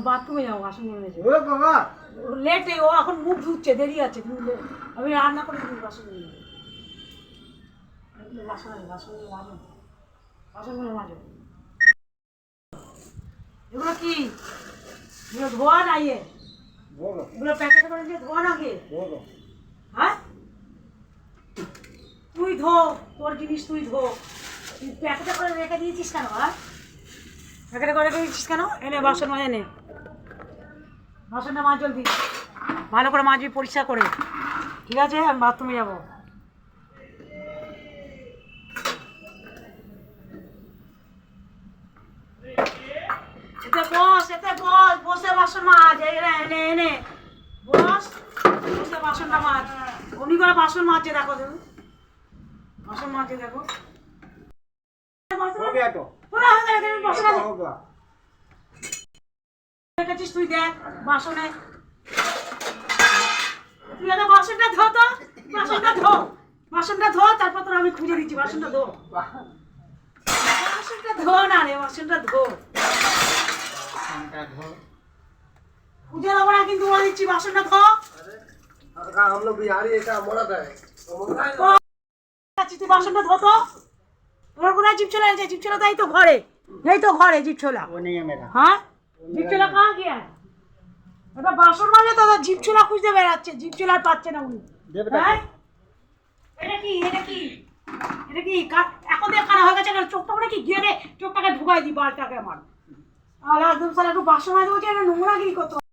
বাথরুমে যাবো বাসন লেটে ও এখন মুখ ধুচ্ছে দেরি আছে আমি রান্না করে দিই বাসন বাসনগুলো মাজো এগুলো কি এগুলো ধোয়া না ইয়ে এগুলো প্যাকেট করে দিয়ে ধোয়া নাকি হ্যাঁ তুই ধো তোর জিনিস তুই ধো তুই প্যাকেটে করে রেখে দিয়েছিস কেন হ্যাঁ প্যাকেটে করে রেখে দিয়েছিস কেন এনে বাসন মাজা নে বাসনটা মাছ জলদি ভালো করে মাজবি পরিষ্কার করে ঠিক আছে আমি বাথরুমে যাবো এতে বস বসে বাসন মাছ এনে এনে বস বসে বাসনটা মাছ অমনি করে বাসন মাজছে দেখো তুমি বাসন মাজছে দেখো দেখেছিস তুই দেখ বাসনে তুই আগে বাসনটা ধো তো বাসনটা ধো তারপর তোর আমি খুঁজে দিচ্ছি বাসনটা ধো না রে বাসনটা ধো খুঁজে দেবো না কিন্তু বলে দিচ্ছি বাসনটা ধো हम लोग बिहारी ऐसा मरद है তুই বাসনটা ধো তো তোর কোথায় জিপছোলা আছে জিপছোলা তো এই তো ঘরে জিপছোলা হ্যাঁ জিপছোলা কাহা গিয়া এটা বাসন মাজে তো জিপছোলা খুঁজতে বেড়াচ্ছে জিপছোলা আর পাচ্ছে না উনি হ্যাঁ এটা কি এখন দিয়ে কানা হয়ে গেছে চোখটা মানে কি গিয়ে চোখটাকে ঢুকাই দিই বালটাকে আমার আর একদম সালা একটু বাসন মাজে বলছে এটা নোংরা কি করতো